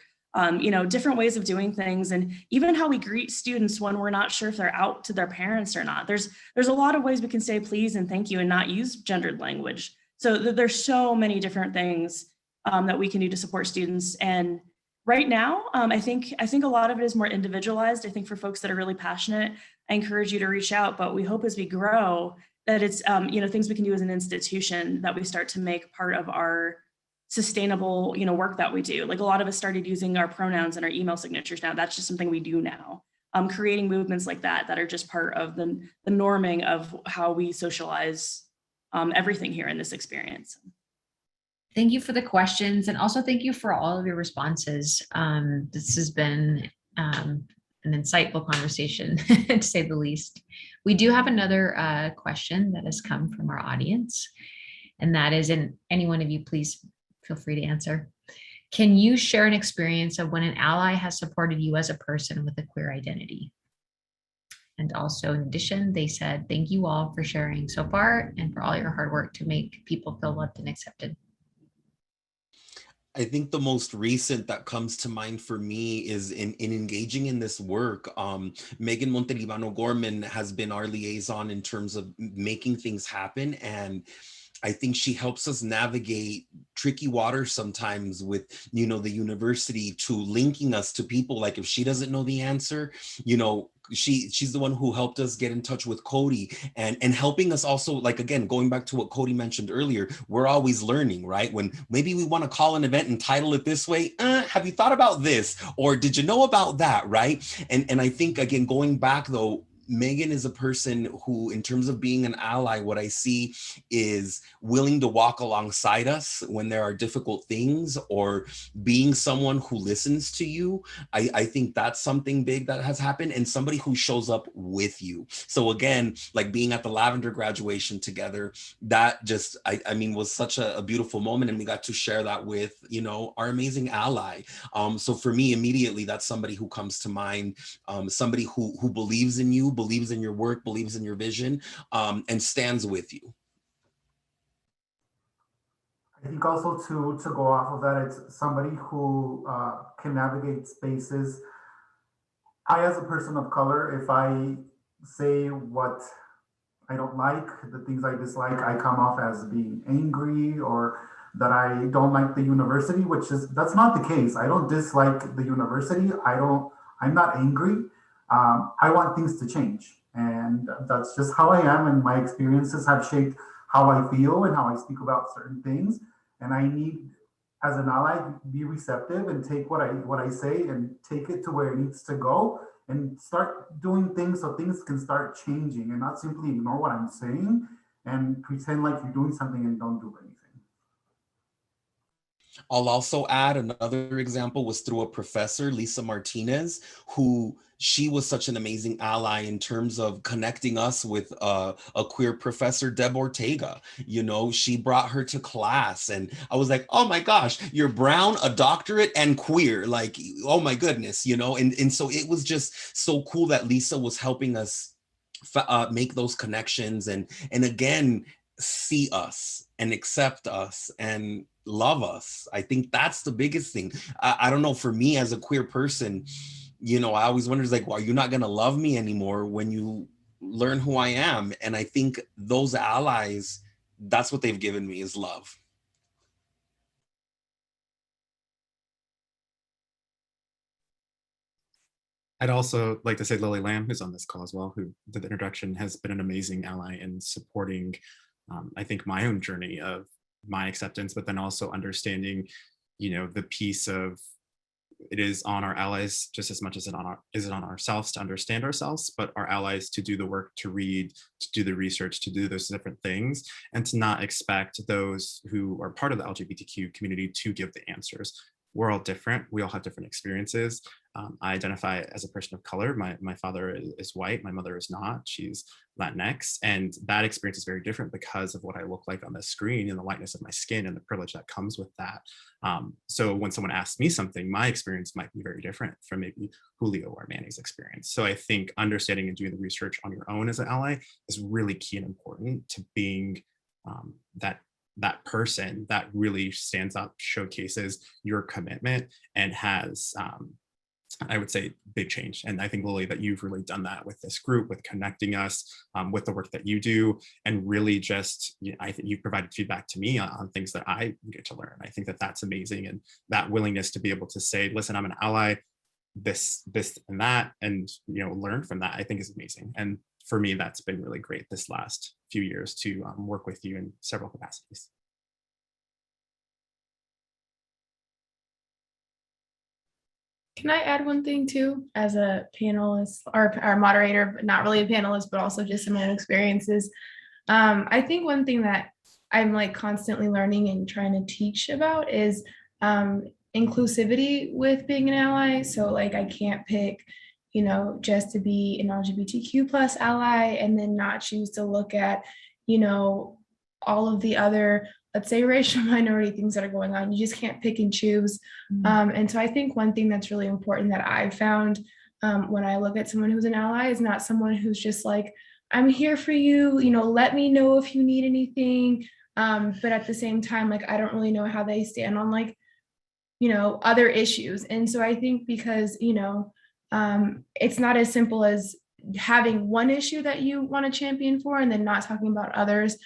different ways of doing things, and even how we greet students when we're not sure if they're out to their parents or not. There's a lot of ways we can say please and thank you and not use gendered language. So there's so many different things that we can do to support students. And right now, I think a lot of it is more individualized. I think for folks that are really passionate, I encourage you to reach out, but we hope as we grow that it's things we can do as an institution that we start to make part of our sustainable, work that we do. A lot of us started using our pronouns and our email signatures now. That's just something we do now. creating movements like that that are just part of the norming of how we socialize everything here in this experience. Thank you for the questions, and also thank you for all of your responses. This has been an insightful conversation, to say the least. We do have another question that has come from our audience, and that is, and any one of you, please feel free to answer. Can you share an experience of when an ally has supported you as a person with a queer identity? And also, in addition, they said, thank you all for sharing so far and for all your hard work to make people feel loved and accepted. I think the most recent that comes to mind for me is in engaging in this work. Megan Monteribano Gorman has been our liaison in terms of making things happen. And I think she helps us navigate tricky waters sometimes with, you know, the university, to linking us to people. Like if she doesn't know the answer, you know, she's the one who helped us get in touch with Cody and helping us also, like, again, going back to what Cody mentioned earlier, we're always learning, right? When maybe we want to call an event and title it this way, have you thought about this? Or did you know about that, right? And I think, again, going back though, Megan is a person who, in terms of being an ally, what I see is willing to walk alongside us when there are difficult things, or being someone who listens to you. I think that's something big that has happened, and somebody who shows up with you. So again, like being at the Lavender graduation together, that just, I mean, was such a beautiful moment, and we got to share that with, you know, our amazing ally. So for me, immediately, that's somebody who comes to mind, somebody who believes in you, believes in your work, believes in your vision, and stands with you. I think also to go off of that, it's somebody who can navigate spaces. I, as a person of color, if I say what I don't like, the things I dislike, I come off as being angry, or that I don't like the university, that's not the case. I don't dislike the university. I'm not angry. I want things to change, and that's just how I am, and my experiences have shaped how I feel and how I speak about certain things. And I need, as an ally, be receptive and take what I say and take it to where it needs to go, and start doing things so things can start changing, and not simply ignore what I'm saying and pretend like you're doing something and don't do anything. I'll also add another example was through a professor, Lisa Martinez, who she was such an amazing ally in terms of connecting us with a queer professor, Deb Ortega. You know, she brought her to class, and I was like, oh my gosh, you're brown, a doctorate, and queer. Like, oh my goodness, you know, and so it was just so cool that Lisa was helping us make those connections, and again, see us and accept us and love us. I think that's the biggest thing. I don't know, for me as a queer person, you know, I always wonder, like, well, are you not going to love me anymore when you learn who I am? And I think those allies, that's what they've given me, is love. I'd also like to say Lilly Lam, who's on this call as well, who did the introduction, has been an amazing ally in supporting, I think, my own journey of my acceptance, but then also understanding, you know, the piece of it is on our allies just as much as it is on ourselves to understand ourselves, but our allies to do the work, to read, to do the research, to do those different things, and to not expect those who are part of the LGBTQ community to give the answers. We're all different. We all have different experiences. I identify as a person of color. My father is white. My mother is not. She's Latinx. And that experience is very different because of what I look like on the screen and the whiteness of my skin and the privilege that comes with that. So when someone asks me something, my experience might be very different from maybe Julio or Manny's experience. So I think understanding and doing the research on your own as an ally is really key and important to being that person that really stands up, showcases your commitment, and has, I would say, big change. And I think, Lilly, that you've really done that with this group, with connecting us, with the work that you do, and really just, you know, I think you've provided feedback to me on things that I get to learn. I think that that's amazing. And that willingness to be able to say, listen, I'm an ally, this and that, and, you know, learn from that, I think is amazing. And for me, that's been really great this last few years to work with you in several capacities. Can I add one thing too, as a panelist or our moderator, but not really a panelist, but also just in my own experiences? I think one thing that I'm like constantly learning and trying to teach about is inclusivity with being an ally. So like I can't pick, just to be an LGBTQ plus ally and then not choose to look at, all of the other, let's say, racial minority things that are going on. You just can't pick and choose. And so I think one thing that's really important that I've found when I look at someone who's an ally is not someone who's just like, I'm here for you, let me know if you need anything. But at the same time, like, I don't really know how they stand on like, other issues. And so I think because, it's not as simple as having one issue that you want to champion for and then not talking about others.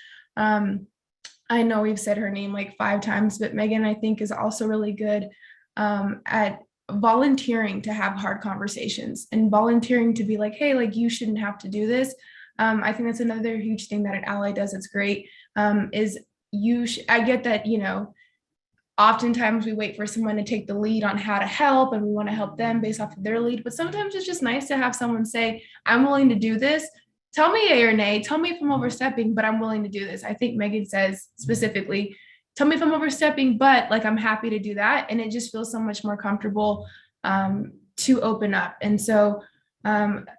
I know we've said her name like 5 times, but Megan, I think, is also really good at volunteering to have hard conversations and volunteering to be like, hey, like, you shouldn't have to do this. I think that's another huge thing that an ally does. It's great. Is I get that, oftentimes we wait for someone to take the lead on how to help and we want to help them based off of their lead. But sometimes it's just nice to have someone say, I'm willing to do this. Tell me yay or nay. Tell me if I'm overstepping, but I'm willing to do this. I think Megan says specifically, tell me if I'm overstepping, but like, I'm happy to do that. And it just feels so much more comfortable to open up. And so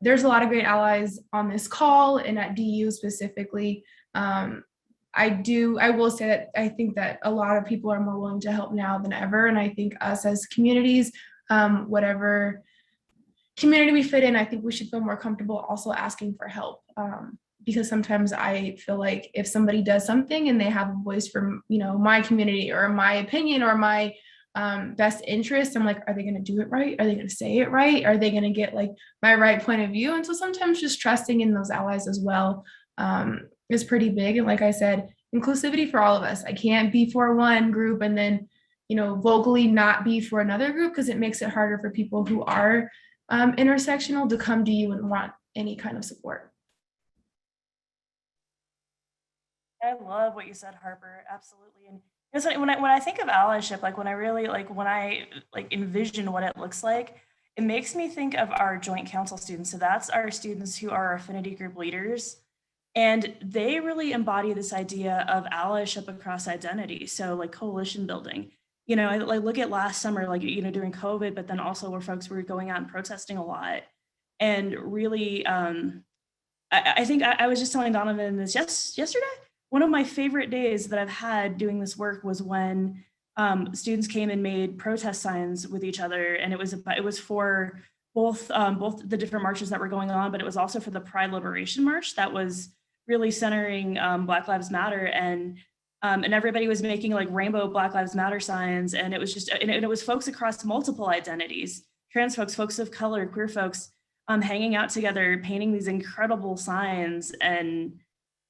there's a lot of great allies on this call and at DU specifically. I will say that I think that a lot of people are more willing to help now than ever. And I think us as communities, whatever community we fit in, I think we should feel more comfortable also asking for help. Because sometimes I feel like if somebody does something and they have a voice from, my community or my opinion or my best interest, I'm like, are they going to do it right? Are they going to say it right? Are they going to get like my right point of view? And so sometimes just trusting in those allies as well is pretty big. And like I said, inclusivity for all of us. I can't be for one group and then, vocally not be for another group, because it makes it harder for people who are intersectional to come to you and want any kind of support. I love what you said, Harper. Absolutely. And it's like when I think of allyship, like when I envision what it looks like, it makes me think of our joint council students. So that's our students who are affinity group leaders. And they really embody this idea of allyship across identity. So like coalition building, I look at last summer, during COVID, but then also where folks were going out and protesting a lot. And really, I think I was just telling Donovan this yesterday. One of my favorite days that I've had doing this work was when students came and made protest signs with each other. And it was for both the different marches that were going on, but it was also for the Pride Liberation March that was really centering Black Lives Matter, and everybody was making like rainbow Black Lives Matter signs, and it was just and it was folks across multiple identities, trans folks of color, queer folks, hanging out together, painting these incredible signs, and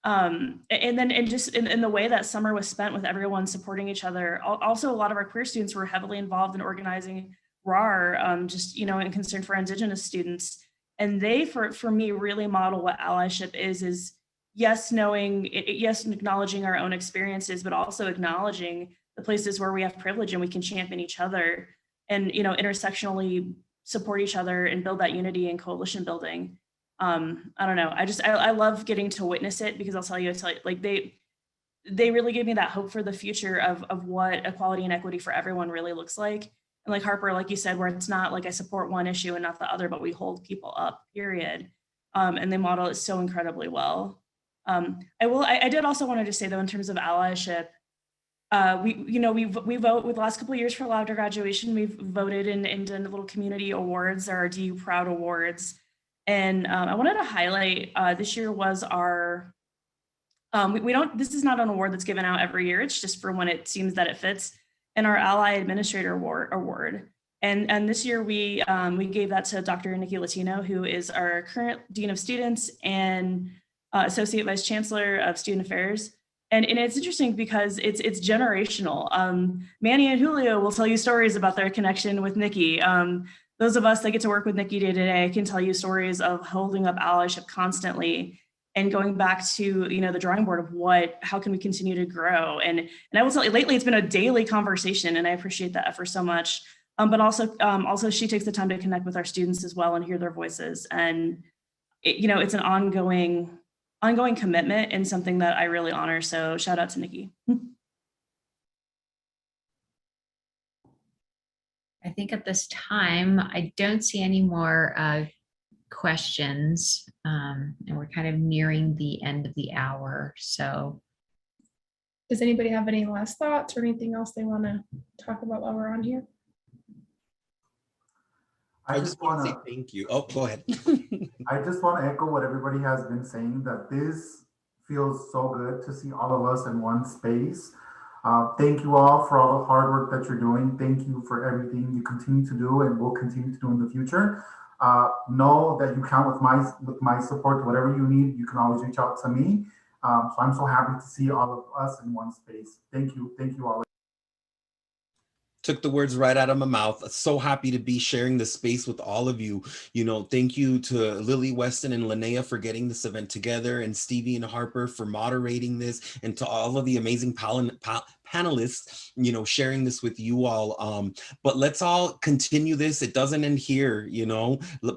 just in the way that summer was spent with everyone supporting each other. Also, a lot of our queer students were heavily involved in organizing RAR, in concern for Indigenous students, and they, for me, really model what allyship is yes, acknowledging our own experiences, but also acknowledging the places where we have privilege and we can champion each other and, intersectionally support each other and build that unity and coalition building. I don't know. I love getting to witness it, because I'll tell you, like they really give me that hope for the future of what equality and equity for everyone really looks like. And like Harper, like you said, where it's not like I support one issue and not the other, but we hold people up, period. And they model it so incredibly well. I did also want to just say though, in terms of allyship, we vote with the last couple of years for Louder Graduation. We've voted and done little community awards. There are DU Proud Awards. And I wanted to highlight, this year was our, this is not an award that's given out every year. It's just for when it seems that it fits, and our Ally Administrator Award. And this year we gave that to Dr. Nikki Latino, who is our current Dean of Students and Associate Vice Chancellor of Student Affairs. And it's interesting because it's generational. Manny and Julio will tell you stories about their connection with Nikki. Those of us that get to work with Nikki day to day can tell you stories of holding up allyship constantly and going back to, the drawing board of how can we continue to grow? And I will tell you, lately it's been a daily conversation, and I appreciate that effort so much. But also she takes the time to connect with our students as well and hear their voices. And it's an ongoing commitment and something that I really honor. So shout out to Nikki. I think at this time, I don't see any more questions, and we're kind of nearing the end of the hour. So Does anybody have any last thoughts or anything else they want to talk about while we're on here? I just want to say thank you. Oh, go ahead. I just want to echo what everybody has been saying, that this feels so good to see all of us in one space. Thank you all for all the hard work that you're doing. Thank you for everything you continue to do and will continue to do in the future. Know that you count with my support. Whatever you need, you can always reach out to me. So I'm so happy to see all of us in one space. Thank you all. Took the words right out of my mouth. So happy to be sharing this space with all of you. Thank you to Lily, Weston, and Linnea for getting this event together, and Stevie and Harper for moderating this, and to all of the amazing panelists, sharing this with you all. But let's all continue this. It doesn't end here,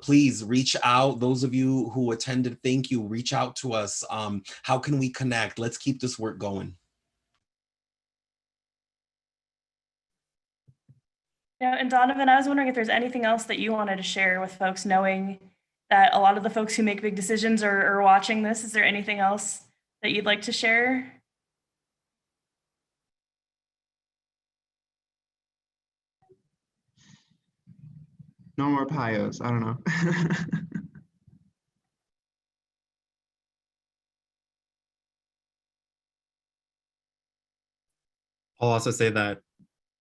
Please reach out. Those of you who attended, thank you. Reach out to us. How can we connect? Let's keep this work going. And Donovan, I was wondering if there's anything else that you wanted to share with folks, knowing that a lot of the folks who make big decisions are watching this. Is there anything else that you'd like to share? No more Pios. I don't know. I'll also say that,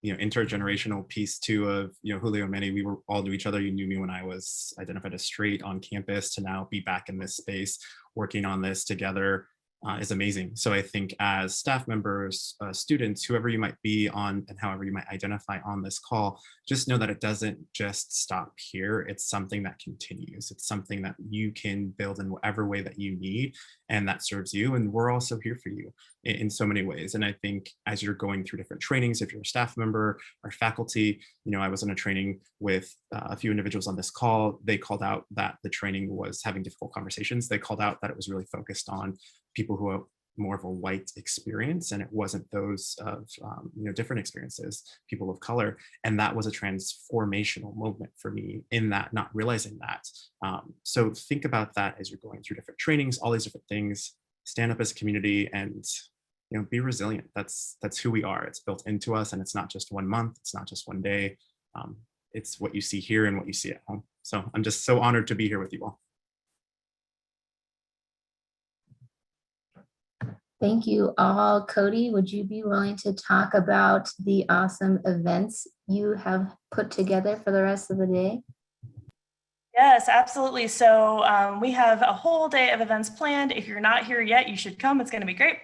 intergenerational piece too of, Julio and Manny, we were all to each other. You knew me when I was identified as straight on campus, to now be back in this space working on this together is amazing. So I think as staff members, students, whoever you might be on and however you might identify on this call, just know that it doesn't just stop here. It's something that continues. It's something that you can build in whatever way that you need and that serves you. And we're also here for you in so many ways. And I think as you're going through different trainings, if you're a staff member or faculty, I was in a training with a few individuals on this call. They called out that the training was having difficult conversations. They called out that it was really focused on people who are more of a white experience, and it wasn't those of different experiences, people of color. And that was a transformational moment for me in that, not realizing that. So think about that as you're going through different trainings, all these different things. Stand up as a community and be resilient. That's who we are. It's built into us, and it's not just 1 month, it's not just 1 day. It's what you see here and what you see at home. So I'm just so honored to be here with you all. Thank you all. Cody, would you be willing to talk about the awesome events you have put together for the rest of the day? Yes, absolutely. So we have a whole day of events planned. If you're not here yet, you should come. It's going to be great.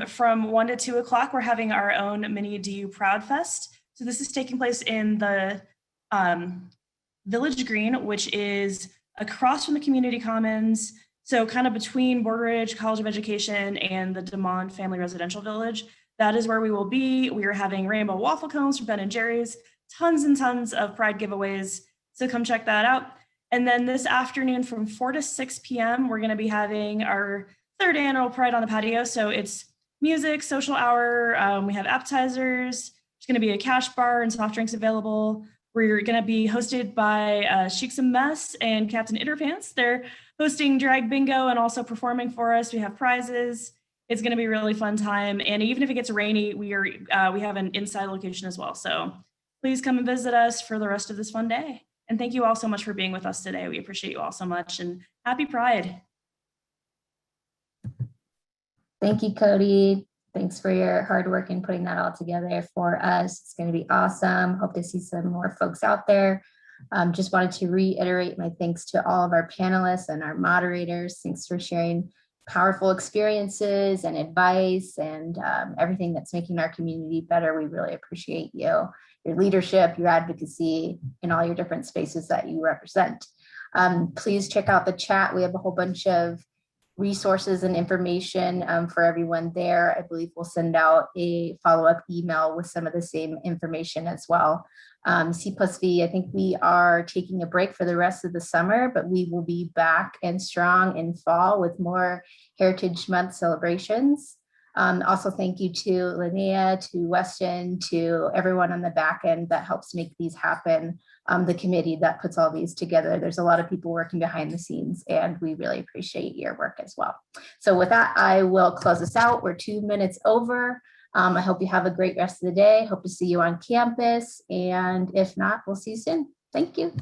From 1 to 2 o'clock, we're having our own mini DU Proud Fest. So this is taking place in the Village Green, which is across from the community commons. So kind of between Border Ridge College of Education and the DeMond Family Residential Village. That is where we will be. We are having rainbow waffle cones from Ben & Jerry's, tons and tons of Pride giveaways. So come check that out. And then this afternoon from 4 to 6 p.m., we're going to be having our 3rd annual Pride on the Patio. So it's music, social hour. We have appetizers. There's going to be a cash bar and soft drinks available. We're going to be hosted by Sheiks and Mess and Captain Itterpants. They're hosting drag bingo and also performing for us. We have prizes. It's going to be a really fun time. And even if it gets rainy, we have an inside location as well. So please come and visit us for the rest of this fun day. And thank you all so much for being with us today. We appreciate you all so much, and happy Pride. Thank you, Cody. Thanks for your hard work in putting that all together for us. It's going to be awesome. Hope to see some more folks out there. Just wanted to reiterate my thanks to all of our panelists and our moderators. Thanks for sharing powerful experiences and advice and everything that's making our community better. We really appreciate you, your leadership, your advocacy in all your different spaces that you represent. Please check out the chat. We have a whole bunch of resources and information for everyone there. I believe we'll send out a follow-up email with some of the same information as well. C+V, I think we are taking a break for the rest of the summer, but we will be back and strong in fall with more Heritage Month celebrations. Also, thank you to Linnea, to Weston, to everyone on the back end that helps make these happen. The committee that puts all these together. There's a lot of people working behind the scenes, and we really appreciate your work as well. So with that, I will close this out. We're 2 minutes over. I hope you have a great rest of the day. Hope to see you on campus. And if not, we'll see you soon. Thank you.